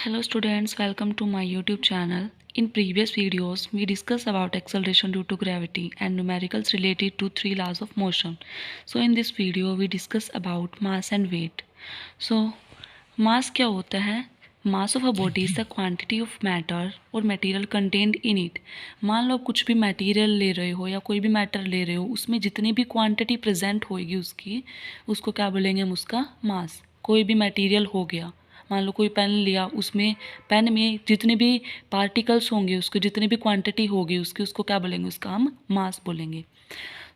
Hello students, welcome to my YouTube channel. In previous videos, we discussed about acceleration due to gravity and numericals related to three laws of motion. So in this video, we discuss about mass and weight. So mass क्या होता है? Mass of a body is the quantity of matter or material contained in it. मान लो कुछ भी material ले रहे हो या कोई भी मैटर ले रहे हो, उसमें जितनी भी क्वांटिटी प्रेजेंट होएगी उसको क्या बोलेंगे हम उसका मास। कोई भी मटेरियल हो गया, मान लो कोई पेन लिया, उसमें पेन में जितने भी पार्टिकल्स होंगे, उसकी जितनी भी क्वांटिटी होगी उसको क्या बोलेंगे, उसका हम मास बोलेंगे।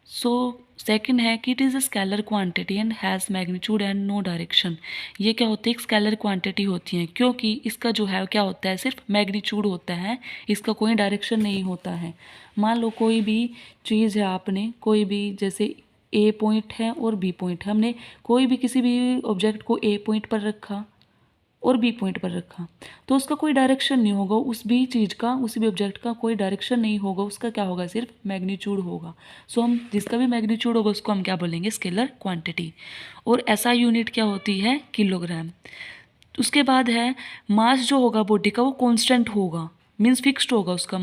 सो सेकंड है कि it is a scalar quantity and has magnitude and no direction. ये क्या होती है, एक स्केलर क्वांटिटी होती है, क्योंकि इसका जो है क्या होता है, सिर्फ मैग्नीट्यूड होता है, इसका कोई डायरेक्शन नहीं होता है। मान लो कोई भी चीज़ है, आपने कोई भी जैसे ए पॉइंट है और बी पॉइंट है, हमने कोई भी किसी भी ऑब्जेक्ट को ए पॉइंट पर रखा और बी पॉइंट पर रखा, तो उसका कोई डायरेक्शन नहीं होगा, उस भी चीज़ का, उसी भी ऑब्जेक्ट का कोई डायरेक्शन नहीं होगा, उसका क्या होगा, सिर्फ मैग्नीट्यूड होगा। सो हम जिसका भी मैग्नीट्यूड होगा उसको हम क्या बोलेंगे, स्केलर क्वांटिटी। और ऐसा यूनिट क्या होती है, किलोग्राम। उसके बाद है मास जो होगा बॉडी का वो कांस्टेंट होगा, मीन्स फिक्स्ड होगा उसका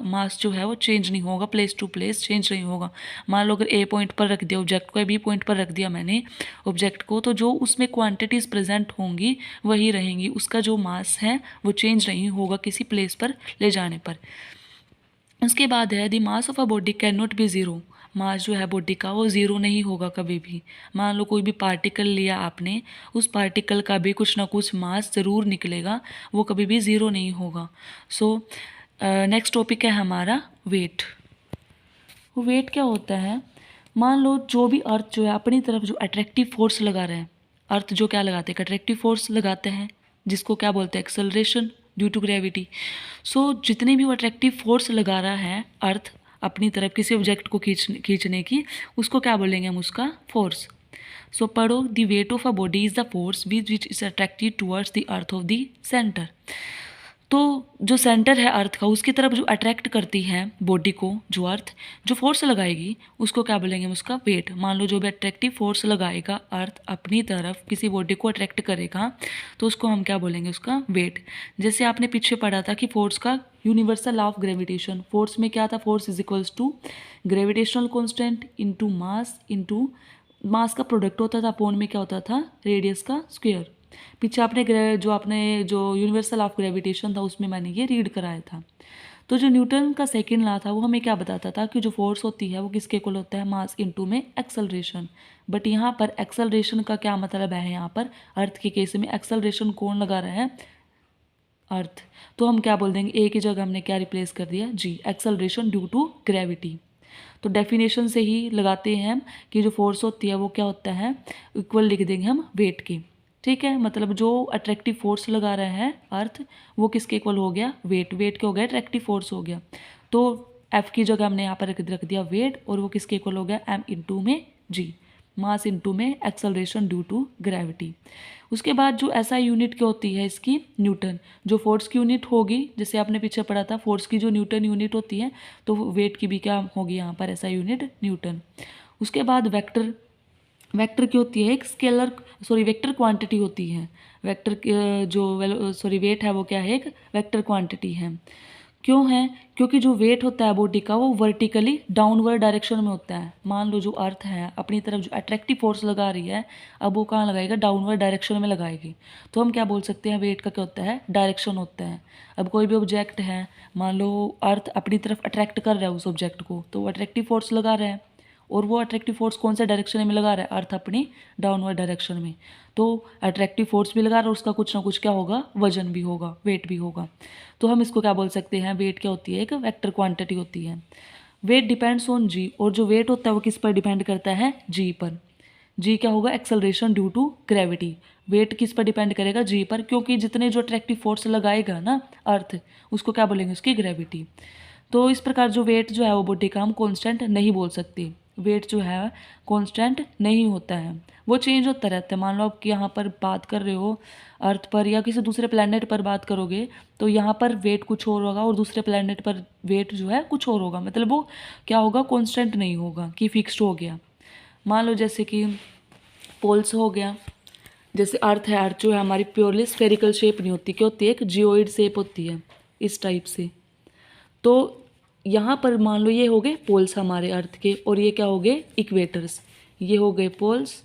मास जो है वो चेंज नहीं होगा, प्लेस टू प्लेस चेंज नहीं होगा। मान लो अगर ए पॉइंट पर रख दिया ऑब्जेक्ट को या बी पॉइंट पर रख दिया मैंने ऑब्जेक्ट को, तो जो उसमें क्वांटिटीज़ प्रेजेंट होंगी वही रहेंगी, उसका जो मास है वो चेंज नहीं होगा किसी प्लेस पर ले जाने पर। उसके बाद है the mass of a body can not be zero. Mass जो है बॉडी का वो ज़ीरो नहीं होगा कभी भी। मान लो कोई भी पार्टिकल लिया आपने, उस पार्टिकल का भी कुछ ना कुछ मास ज़रूर निकलेगा, वो कभी भी ज़ीरो नहीं होगा। सो नेक्स्ट टॉपिक है हमारा वेट। वेट क्या होता है, मान लो जो भी अर्थ जो है अपनी तरफ जो अट्रैक्टिव फोर्स लगा रहे हैं, अर्थ जो क्या लगाते हैं, अट्रैक्टिव फोर्स लगाते हैं, जिसको क्या बोलते हैं, एक्सेलरेशन ड्यू टू ग्रेविटी। सो जितनी भी वो अट्रैक्टिव फोर्स लगा रहा है अर्थ अपनी तरफ किसी ऑब्जेक्ट को खींचने की, उसको क्या बोलेंगे हम, उसका फोर्स। सो पढ़ो, the weight of a body is the force which is attracted towards the earth of the centre. तो जो सेंटर है अर्थ का, उसकी तरफ जो अट्रैक्ट करती है बॉडी को, जो अर्थ जो फोर्स लगाएगी उसको क्या बोलेंगे, उसका वेट। मान लो जो भी अट्रैक्टिव फोर्स लगाएगा अर्थ अपनी तरफ किसी बॉडी को अट्रैक्ट करेगा, तो उसको हम क्या बोलेंगे, उसका वेट। जैसे आपने पीछे पढ़ा था कि फोर्स का universal law of gravitation, force में क्या था, force is equals to gravitational constant into mass का प्रोडक्ट होता था, अपॉन में क्या होता था, रेडियस का स्क्वायर। पीछे आपने जो यूनिवर्सल ऑफ ग्रेविटेशन था उसमें मैंने ये रीड कराया था। तो जो न्यूटन का सेकेंड लॉ था वो हमें क्या बताता था कि जो फोर्स होती है वो किसके इक्वल होता है, मास इनटू में एक्सेलरेशन। बट यहाँ पर एक्सेलरेशन का क्या मतलब है, यहाँ पर अर्थ के केस में एक्सेलरेशन कौन लगा रहा है, अर्थ। तो हम क्या बोल देंगे, ए की जगह हमने क्या रिप्लेस कर दिया, जी, एक्सेलरेशन ड्यू टू ग्रेविटी। तो डेफिनेशन से ही लगाते हैं हम कि जो फोर्स होती है वो क्या होता है, इक्वल लिख देंगे हम वेट की। ठीक है, मतलब जो अट्रैक्टिव फोर्स लगा रहा है अर्थ वो किसके इक्वल हो गया, वेट। वेट क्या हो गया, अट्रैक्टिव फोर्स हो गया। तो एफ की जगह हमने यहाँ पर रख दिया वेट, और वो किसके इक्वल हो गया, एम इंटू में जी, मास इंटू में एक्सेलरेशन ड्यू टू ग्रेविटी। उसके बाद जो ऐसा यूनिट क्या होती है इसकी, न्यूटन। जो फोर्स की यूनिट होगी, जैसे आपने पीछे पढ़ा था फोर्स की जो न्यूटन यूनिट होती है, तो वेट की भी क्या होगी यहाँ पर, ऐसा यूनिट न्यूटन। उसके बाद वेक्टर। वेक्टर क्या होती है, एक वेक्टर क्वांटिटी होती है। वेक्टर वेट है वो क्या है, एक वेक्टर क्वांटिटी है। क्यों है, क्योंकि जो वेट होता है बॉडी का वो वर्टिकली डाउनवर्ड डायरेक्शन में होता है। मान लो जो अर्थ है अपनी तरफ जो अट्रैक्टिव फोर्स लगा रही है, अब वो कहाँ लगाएगा, डाउनवर्ड डायरेक्शन में लगाएगी। तो हम क्या बोल सकते हैं, वेट का क्या होता है, डायरेक्शन होता है। अब कोई भी ऑब्जेक्ट है, मान लो अर्थ अपनी तरफ अट्रैक्ट कर रहा है उस ऑब्जेक्ट को, तो वो अट्रैक्टिव फोर्स लगा रहा है, और वो अट्रैक्टिव फोर्स कौन से डायरेक्शन में लगा रहा है, अर्थ अपनी डाउनवर्ड डायरेक्शन में। तो अट्रैक्टिव फोर्स भी लगा रहा है, उसका कुछ ना कुछ क्या होगा, वजन भी होगा, वेट भी होगा। तो हम इसको क्या बोल सकते हैं, वेट क्या होती है, एक वेक्टर क्वांटिटी होती है। वेट डिपेंड्स ऑन जी, और जो वेट होता है वो किस पर डिपेंड करता है, जी पर। जी क्या होगा, acceleration due to gravity. Weight किस पर डिपेंड करेगा, जी पर, क्योंकि जितने जो अट्रैक्टिव फोर्स लगाएगा ना अर्थ, उसको क्या बोलेंगे, उसकी ग्रेविटी। तो इस प्रकार जो वेट जो है वो बॉडी का हम कॉन्स्टेंट नहीं बोल सकते। वेट जो है कांस्टेंट नहीं होता है, वो चेंज होता रहता है। मान लो आप कि यहाँ पर बात कर रहे हो अर्थ पर या किसी दूसरे प्लेनेट पर बात करोगे, तो यहाँ पर वेट कुछ और होगा और दूसरे प्लेनेट पर वेट जो है कुछ और होगा, मतलब वो क्या होगा, कांस्टेंट नहीं होगा कि फिक्स्ड हो गया। मान लो जैसे कि पोल्स हो गया, जैसे अर्थ है, अर्थ जो है हमारी प्योरली स्फेरिकल शेप नहीं होती, क्या होती है, एक जियोइड शेप होती है इस टाइप से। तो यहाँ पर मान लो ये हो गए पोल्स हमारे अर्थ के, और ये क्या हो गए, इक्वेटर्स। ये हो गए पोल्स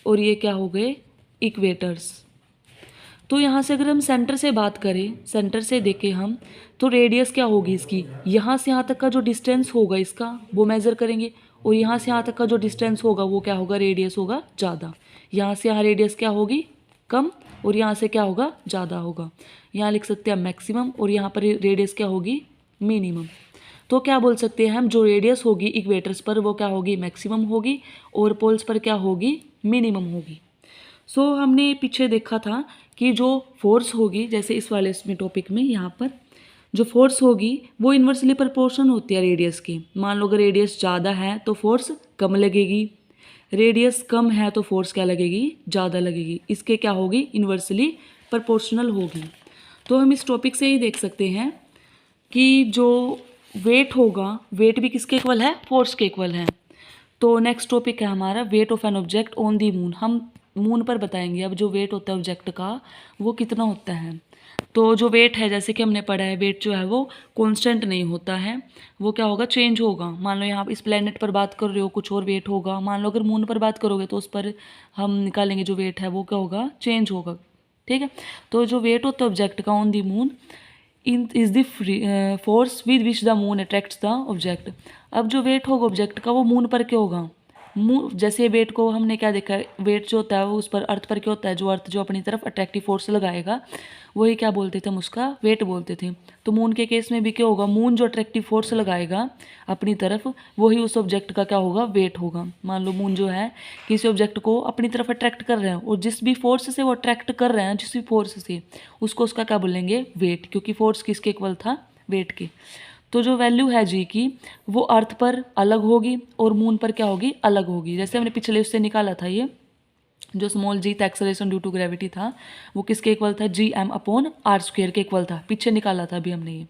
और ये क्या हो गए, इक्वेटर्स। तो यहाँ से अगर हम सेंटर से बात करें, सेंटर से देखें हम, तो रेडियस क्या होगी इसकी, यहाँ से यहाँ तक का जो डिस्टेंस होगा इसका वो मेज़र करेंगे, और यहाँ से यहाँ तक का जो डिस्टेंस होगा वो क्या होगा, रेडियस होगा ज़्यादा। यहाँ से यहाँ रेडियस क्या होगी, कम, और यहाँ से क्या होगा, ज़्यादा होगा। यहाँ लिख सकते हैं मैक्सिमम, और यहाँ पर रेडियस क्या होगी, मिनिमम। तो क्या बोल सकते हैं हम, जो रेडियस होगी इक्वेटर्स पर वो क्या होगी, मैक्सिमम होगी, और पोल्स पर क्या होगी, मिनिमम होगी। सो हमने पीछे देखा था कि जो फोर्स होगी, जैसे इस वाले इसमें टॉपिक में यहाँ पर जो फोर्स होगी वो इन्वर्सली प्रोपोर्शन होती है रेडियस की। मान लो अगर रेडियस ज़्यादा है तो फोर्स कम लगेगी, रेडियस कम है तो फोर्स क्या लगेगी, ज़्यादा लगेगी। इसके क्या होगी, इन्वर्सली प्रोपोर्शनल होगी। तो हम इस टॉपिक से ही देख सकते हैं कि जो वेट होगा, वेट भी किसके इक्वल है, फोर्स के इक्वल है। तो नेक्स्ट टॉपिक है हमारा weight of an object on the moon. हम मून पर बताएंगे अब जो वेट होता है ऑब्जेक्ट का वो कितना होता है। तो जो वेट है, जैसे कि हमने पढ़ा है, वेट जो है वो कांस्टेंट नहीं होता है, वो क्या होगा, चेंज होगा। मान लो यहाँ इस प्लेनेट पर बात कर रहे हो, कुछ और वेट होगा। मान लो अगर मून पर बात करोगे तो उस पर हम निकालेंगे जो वेट है वो क्या होगा, चेंज होगा। ठीक है। तो जो वेट होता है ऑब्जेक्ट का on the moon in is the force with which the moon attracts the object. अब जो वेट होगा ऑब्जेक्ट का वो मून पर क्या होगा, मून जैसे वेट को हमने क्या देखा है, वेट जो होता है वो उस पर अर्थ पर क्या होता है, जो अर्थ जो अपनी तरफ अट्रैक्टिव फोर्स लगाएगा वही क्या बोलते थे हम, उसका वेट बोलते थे। तो मून के केस में भी क्या होगा, मून जो अट्रैक्टिव फोर्स लगाएगा अपनी तरफ वही उस ऑब्जेक्ट का क्या होगा, वेट होगा। मान लो मून जो है किसी ऑब्जेक्ट को अपनी तरफ अट्रैक्ट कर रहे हैं, और जिस भी फोर्स से वो अट्रैक्ट कर रहे हैं, जिस भी फोर्स से, उसको उसका क्या बोलेंगे, वेट, क्योंकि फोर्स किसके इक्वल था, वेट के। तो जो वैल्यू है जी की वो अर्थ पर अलग होगी और मून पर क्या होगी, अलग होगी। जैसे हमने पिछले उससे निकाला था, ये जो स्मॉल जी था एक्सेलरेशन ड्यू टू ग्रेविटी था, वो किसके इक्वल था, G M upon R square के इक्वल था, पीछे निकाला था अभी हमने ये।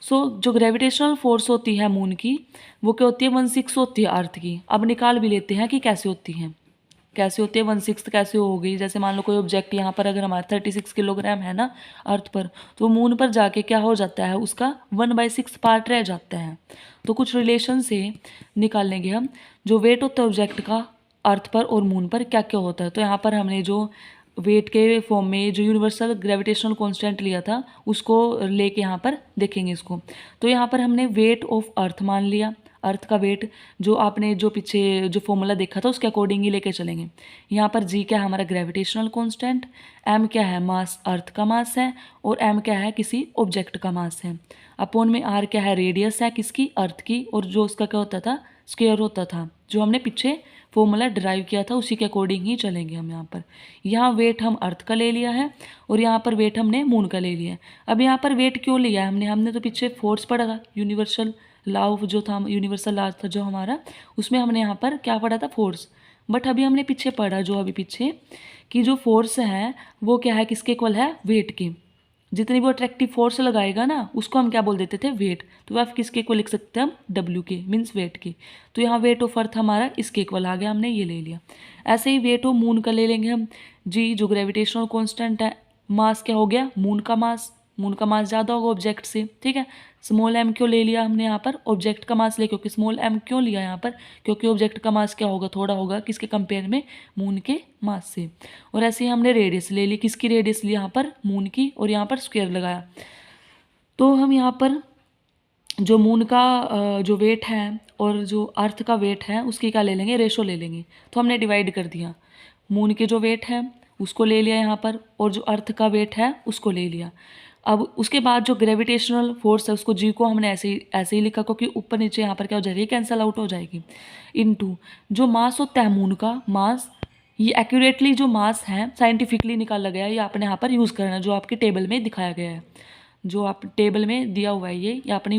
सो जो ग्रेविटेशनल फोर्स होती है मून की वो क्या होती है, 1/6 होती है अर्थ की। अब निकाल भी लेते हैं कि कैसे होती है, कैसे होती है 1/6 कैसे हो गई। जैसे मान लो कोई ऑब्जेक्ट यहाँ पर अगर हमारा 36 किलोग्राम है ना अर्थ पर, तो मून पर जाके क्या हो जाता है, उसका 1/6 पार्ट रह जाता है। तो कुछ रिलेशन से निकाल लेंगे हम जो वेट होता है ऑब्जेक्ट का अर्थ पर और मून पर क्या क्या होता है। तो यहाँ पर हमने जो वेट के फॉर्म में जो यूनिवर्सल ग्रेविटेशनल कांस्टेंट लिया था उसको लेके यहाँ पर देखेंगे इसको। तो यहाँ पर हमने वेट ऑफ अर्थ मान लिया, अर्थ का वेट जो आपने जो पीछे जो फॉर्मूला देखा था उसके अकॉर्डिंग ही लेके चलेंगे। यहाँ पर जी क्या है, हमारा ग्रेविटेशनल कांस्टेंट, एम क्या है, मास, अर्थ का मास है, और एम क्या है, किसी ऑब्जेक्ट का मास है। अपॉन में आर क्या है, रेडियस है किसकी, अर्थ की, और जो उसका क्या होता था, स्क्वायर होता था, जो हमने पीछे फॉर्मूला ड्राइव किया था उसी के अकॉर्डिंग ही चलेंगे हम। यहाँ वेट हम अर्थ का ले लिया है और यहाँ पर वेट हमने मून का ले लिया है। अब यहाँ पर वेट क्यों लिया है हमने तो पीछे फोर्स पढ़ा था, यूनिवर्सल लॉ ऑफ जो था, यूनिवर्सल लॉ था जो हमारा, उसमें हमने यहाँ पर क्या पढ़ा था, फोर्स। बट अभी हमने पीछे पढ़ा जो अभी पीछे कि जो फोर्स है वो क्या है, किसके इक्वल है, वेट के। जितनी भी अट्रैक्टिव फोर्स लगाएगा ना उसको हम क्या बोल देते थे, वेट। तो आप किसके इक्वल लिख सकते हैं हम, डब्ल्यू के, मीन्स वेट के। तो यहाँ वेट ऑफ अर्थ हमारा इसके इक्वल आ गया, हमने ये ले लिया। ऐसे ही वेट ऑफ मून का ले लेंगे हम, जी जो ग्रेविटेशनल कॉन्स्टेंट है, मास क्या हो गया, मून का मास, मून का मास ज़्यादा होगा ऑब्जेक्ट से, ठीक है। स्मॉल एम क्यों ले लिया हमने यहाँ पर, ऑब्जेक्ट का मास ले, क्योंकि स्मॉल एम क्यों लिया यहाँ पर, क्योंकि ऑब्जेक्ट का मास क्या होगा, थोड़ा होगा किसके कंपेयर में, मून के मास से। और ऐसे ही हमने रेडियस ले ली, किसकी रेडियस ली यहाँ पर, मून की, और यहाँ पर स्क्वायर लगाया। तो हम यहाँ पर जो मून का जो वेट है और जो अर्थ का वेट है उसकी क्या ले लेंगे, रेशो ले लेंगे। तो हमने डिवाइड कर दिया, मून के जो वेट है उसको ले लिया यहाँ पर, और जो अर्थ का वेट है उसको ले लिया। अब उसके बाद जो ग्रेविटेशनल फोर्स है उसको जी को हमने ऐसे ही लिखा, क्योंकि ऊपर नीचे यहाँ पर क्या हो जाएगी, कैंसल आउट हो जाएगी। इनटू जो मास होता है मून का मास, ये एक्यूरेटली जो मास है साइंटिफिकली निकाला गया है, ये आपने यहाँ पर यूज़ करना है, जो आपके टेबल में दिखाया गया है, जो आप टेबल में दिया हुआ है ये आपने